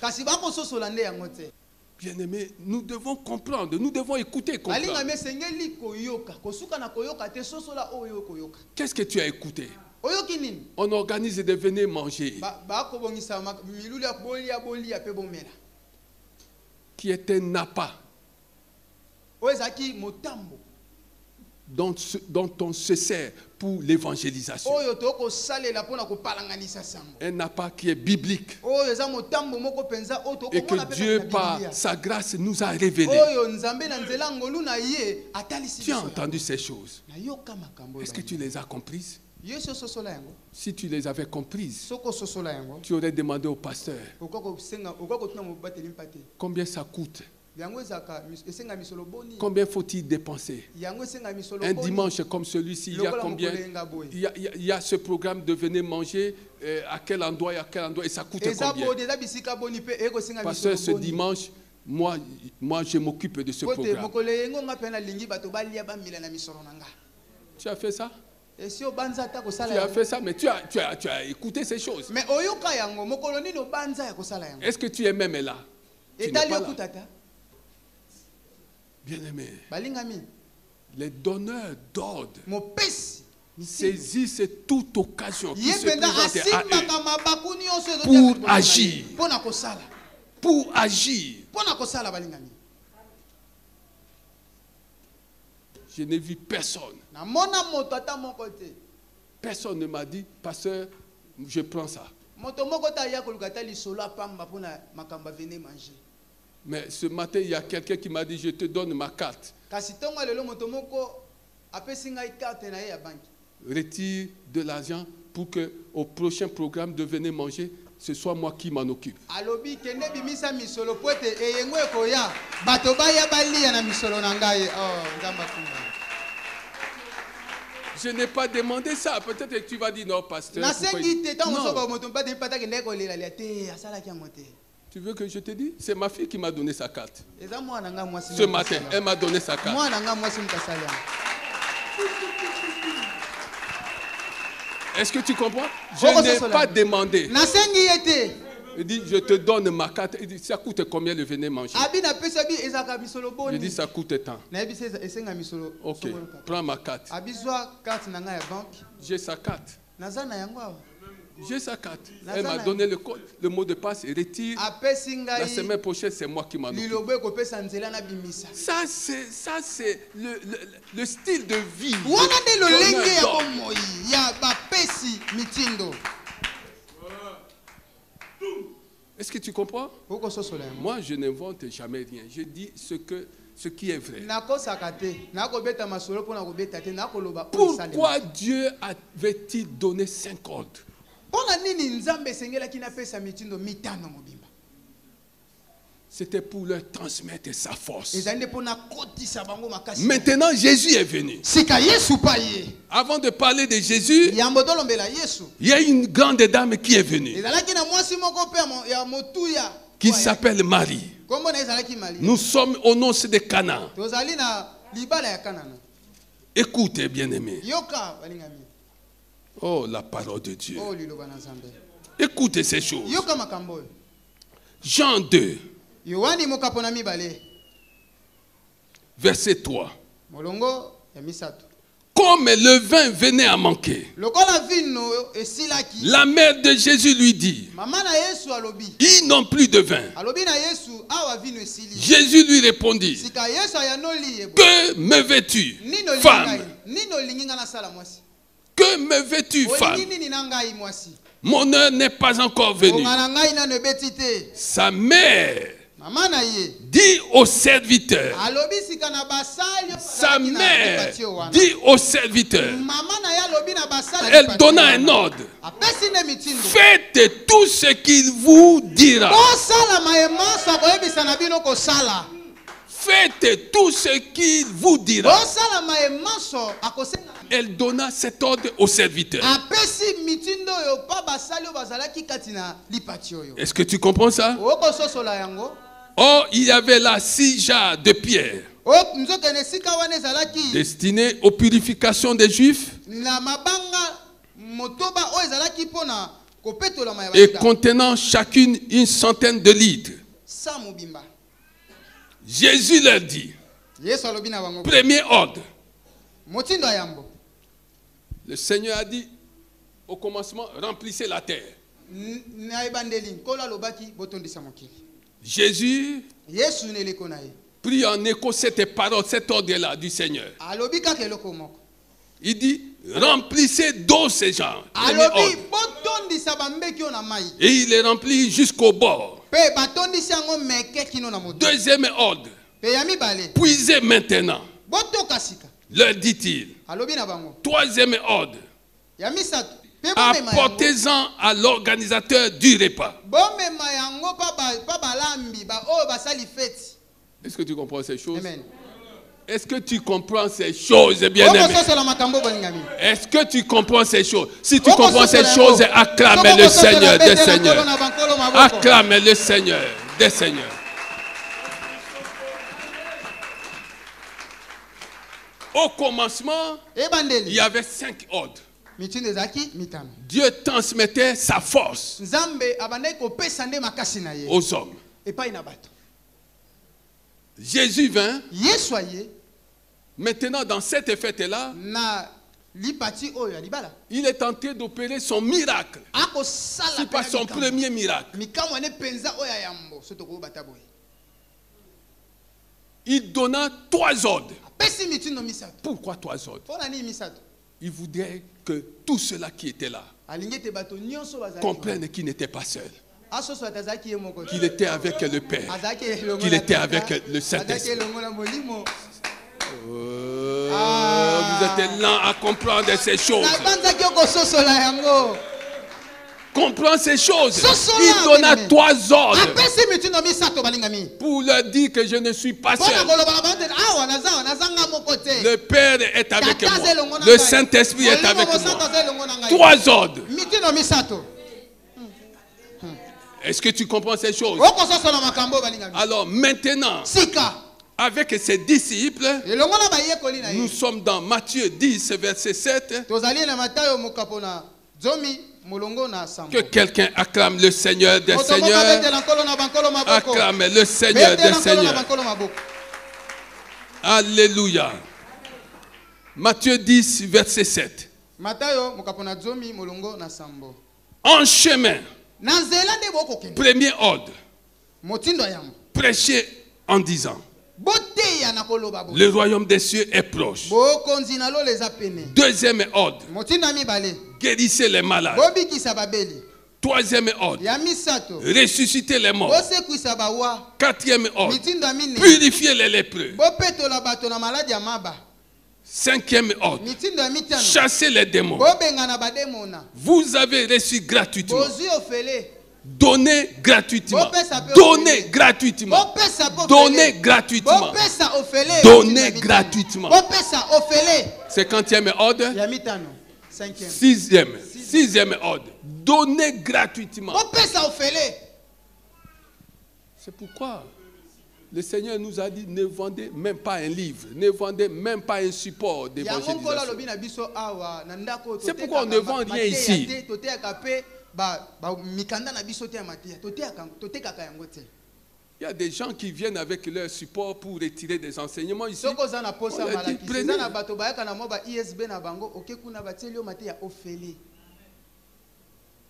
Bien-aimés, nous devons comprendre, nous devons écouter, comprendre. Qu'est-ce que tu as écouté? On organise de venir manger. Qui est un appât dont on se sert pour l'évangélisation. Un appât qui est biblique et que Dieu, par sa grâce, nous a révélé. Tu as entendu ces choses. Est-ce que tu les as comprises? Si tu les avais comprises, tu aurais demandé au pasteur combien ça coûte. Combien faut-il dépenser? Un dimanche comme celui-ci, il y a combien? Il y a ce programme de venir manger à quel endroit et à quel endroit, et ça coûte combien? Pasteur, ce dimanche, moi je m'occupe de ce programme. Tu as fait ça? Tu as fait ça, mais tu as écouté ces choses. Est-ce que tu es même là? Tu n'es pas là. Bien-aimé, les donneurs d'ordre saisissent toute occasion qui se présente à eux pour agir. Pour agir. Je n'ai vu personne. Personne ne m'a dit, pasteur, je prends ça. Mais ce matin, il y a quelqu'un qui m'a dit, je te donne ma carte. Retire de l'argent pour que au prochain programme de venir manger, ce soit moi qui m'en occupe. Je n'ai pas demandé ça. Peut-être que tu vas dire non, pasteur. Non. Tu veux que je te dise? C'est ma fille qui m'a donné sa carte. Ce matin, elle m'a donné sa carte. Est-ce que tu comprends? Je n'ai pas demandé. Il dit, je te donne ma carte. Il dit, ça coûte combien de venir manger? Je dis, ça coûte tant. Ok, prends ma carte. J'ai sa carte. J'ai sa carte. Elle m'a donné le code, le mot de passe et retire. La semaine prochaine, c'est moi qui m'en occupe. Ça, c'est le style de vie. Est-ce que tu comprends? Moi, je n'invente jamais rien. Je dis ce qui est vrai. Pourquoi Dieu avait-il donné 5 ordres? C'était pour leur transmettre sa force. Maintenant, Jésus est venu. Avant de parler de Jésus, il y a une grande dame qui est venue, qui s'appelle Marie. Nous sommes au nom de Cana. Écoutez, bien-aimés. Oh, la parole de Dieu. Écoutez ces choses. Jean 2, verset 3. Comme le vin venait à manquer, la mère de Jésus lui dit, ils n'ont plus de vin. Jésus lui répondit, que me veux-tu, femme? Que me veux-tu, femme? Mon heure n'est pas encore venue. Sa mère dit au serviteur. Sa mère dit au serviteur. Elle donna un ordre. Faites tout ce qu'il vous dira. Faites tout ce qu'il vous dira. Elle donna cet ordre au serviteur. Est-ce que tu comprends ça? Or, il y avait là 6 jarres de pierre destinés aux purifications des Juifs et contenant chacune une centaine de litres. Jésus leur dit, premier ordre. Le Seigneur a dit au commencement, remplissez la terre. Jésus prit en écho cette parole, cet ordre-là du Seigneur. Il dit, remplissez d'eau ces gens. Et il les remplit jusqu'au bord. Deuxième ordre, puisez maintenant, leur dit-il. Troisième ordre, apportez-en à l'organisateur du repas. Est-ce que tu comprends ces choses? Amen. Est-ce que tu comprends ces choses, bien-aimé? Est-ce que tu comprends ces choses? Si tu comprends ces choses, acclame le Seigneur des Seigneurs. Acclame le Seigneur des Seigneurs. Au commencement, il y avait 5 ordres. Dieu transmettait sa force aux hommes. Jésus vint. Maintenant, dans cette fête-là, il est tenté d'opérer son miracle. C'est pas son premier miracle. Il donna 3 ordres. Pourquoi 3 ordres? Il voudrait que tous ceux-là qui étaient là comprennent qu'il n'était pas seul. Qu'il était avec le Père. Qu'il était avec le Saint-Esprit. Vous êtes lents à comprendre ces choses. Comprends ces choses. Il donna 3 ordres pour leur dire que je ne suis pas seul. Le Père est avec moi. Le Saint-Esprit est avec moi. 3 ordres. Est-ce que tu comprends ces choses? Alors maintenant, avec ses disciples, nous sommes dans Matthieu 10, verset 7. Que quelqu'un acclame le Seigneur des Seigneurs. Acclame le Seigneur des Seigneurs. Alléluia. Matthieu 10, verset 7. En chemin. Premier ordre. Prêchez en disant. Le royaume des cieux est proche. Deuxième ordre. Guérissez les malades. Troisième ordre. Ressuscitez les morts. Quatrième ordre. Purifiez les lépreux. Cinquième ordre. Chassez les démons. Vous avez reçu gratuitement. Donnez gratuitement. Donnez gratuitement. Donnez gratuitement. Donnez gratuitement. Cinquième ordre. Sixième ordre. Donnez gratuitement. C'est pourquoi le Seigneur nous a dit ne vendez même pas un livre, ne vendez même pas un support d'évangélisation. C'est pourquoi on ne vend rien ici. Il y a des gens qui viennent avec leur support pour retirer des enseignements ici.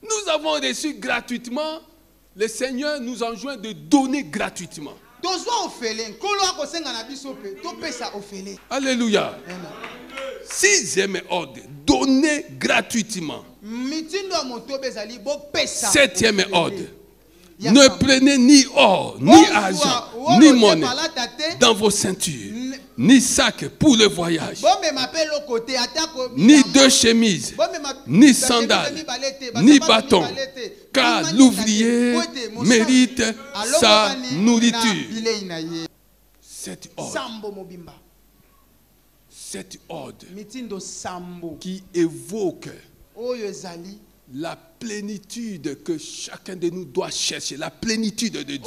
Nous avons reçu gratuitement. Le Seigneur nous enjoint de donner gratuitement. Alléluia. Sixième ordre. Donner gratuitement. Septième ordre. Ne prenez ni or, ni argent, ni monnaie dans vos ceintures, ni sac pour le voyage, ni deux chemises, ni sandales, ni bâton, car l'ouvrier mérite sa nourriture. Cet ordre qui évoque la plénitude que chacun de nous doit chercher, la plénitude de Dieu.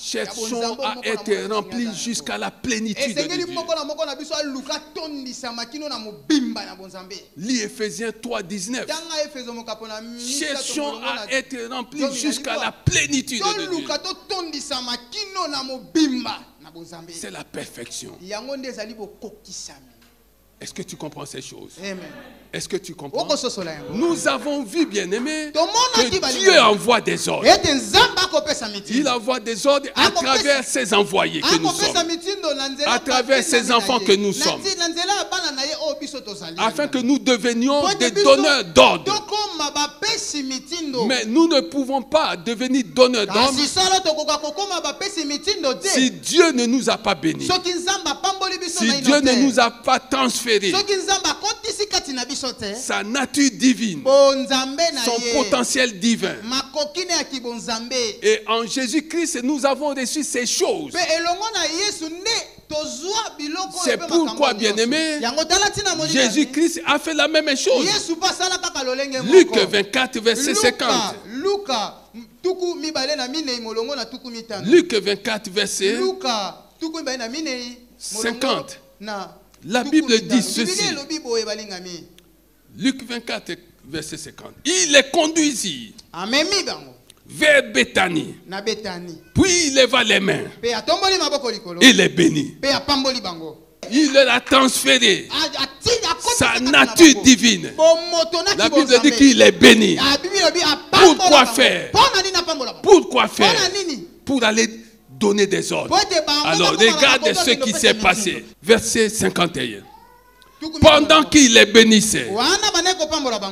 Cherchons à être remplis jusqu'à la plénitude de Dieu. Lis Ephésiens 3:19. Cherchons à être remplis jusqu'à la plénitude de Dieu. C'est la perfection. Est-ce que tu comprends ces choses? Amen. Est-ce que tu comprends? Nous avons vu, bien-aimés, que Dieu envoie des ordres. Il envoie des ordres à travers ses envoyés que nous sommes. À travers ses enfants que nous sommes. Afin que nous devenions des donneurs d'ordre. Mais nous ne pouvons pas devenir donneurs d'ordre si Dieu ne nous a pas bénis. Si Dieu ne nous a pas transféré sa nature divine, son potentiel divin. Et en Jésus-Christ, nous avons reçu ces choses. C'est pourquoi, bien-aimé, Jésus-Christ a fait la même chose. Luc 24, verset 50. Luc 24, verset 50. La Bible dit ceci. Luc 24, verset 50. Il les conduisit vers Béthanie. Puis il leva les mains. Il les bénit. Il leur a transféré sa nature divine. La Bible dit qu'il est béni. Pourquoi faire? Pourquoi faire? Pour aller donner des ordres. Alors regarde ce qui s'est passé. Verset 51. Pendant qu'il les bénissait,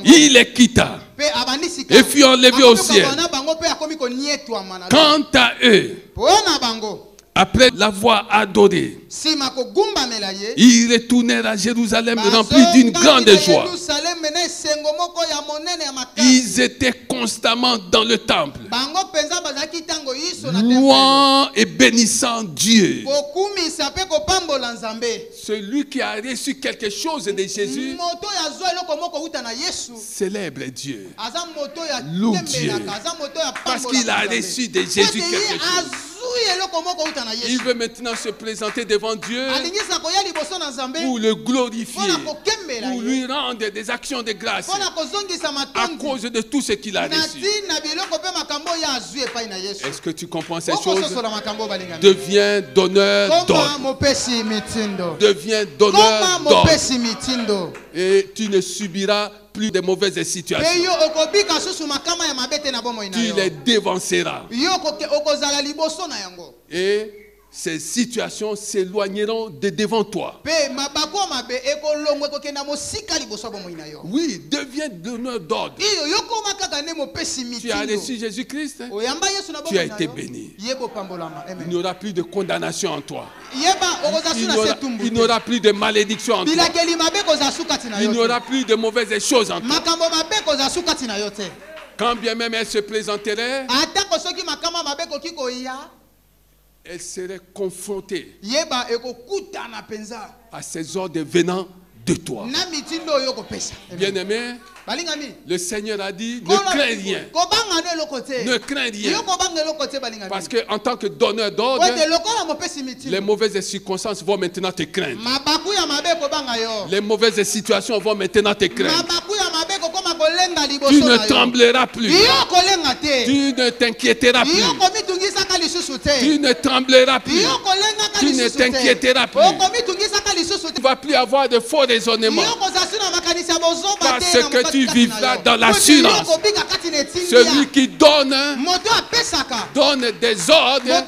il les quitta et fut enlevé au ciel. Quant à eux, après l'avoir adoré, ils retournèrent à Jérusalem remplis d'une grande joie. Ils étaient constamment dans le temple, louant et bénissant Dieu. Celui qui a reçu quelque chose de Jésus célèbre Dieu, loue Dieu, parce qu'il a reçu de Jésus quelque chose. Il veut maintenant se présenter devant Dieu pour le glorifier, pour lui rendre des actions de grâce à cause de tout ce qu'il a reçu. Est-ce que tu comprends ces choses? Deviens donneur d'ordre. Deviens donneur d'ordre. Et tu ne subiras plus de mauvaises situations. Tu les dévanceras. Et ces situations s'éloigneront de devant toi. Oui, deviens donneur d'ordre. Tu as reçu Jésus-Christ. Tu as été béni. Il n'y aura plus de condamnation en toi. Il n'y aura plus de malédiction en toi. Il n'y aura plus de mauvaises choses en toi. Quand bien même elle se présenterait, elle serait confrontée à ces ordres venant de toi. Bien-aimé, le Seigneur a dit, ne crains rien. Ne crains rien. Parce qu'en tant que donneur d'ordre, les mauvaises circonstances vont maintenant te craindre. Les mauvaises situations vont maintenant te craindre. Tu ne trembleras plus. Tu ne t'inquiéteras plus. Tu ne trembleras plus. Tu ne t'inquiéteras plus. Tu ne vas plus avoir de faux raisonnements. Parce que tu vivras dans l'assurance. Celui qui donne des ordres,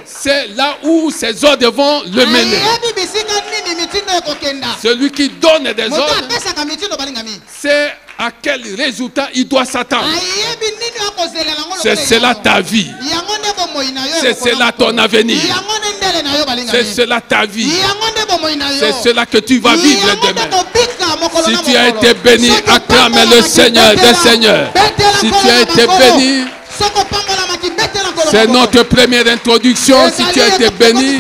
c'est là où ces ordres vont le mener. Celui qui donne des ordres, c'est à quel résultat il doit s'attendre. C'est cela ta vie. C'est cela ton avenir. C'est cela ta vie. C'est cela que tu vas vivre demain. Si tu as été béni, acclame le Seigneur des Seigneurs. Si tu as été béni, c'est notre première introduction. Si tu as été béni,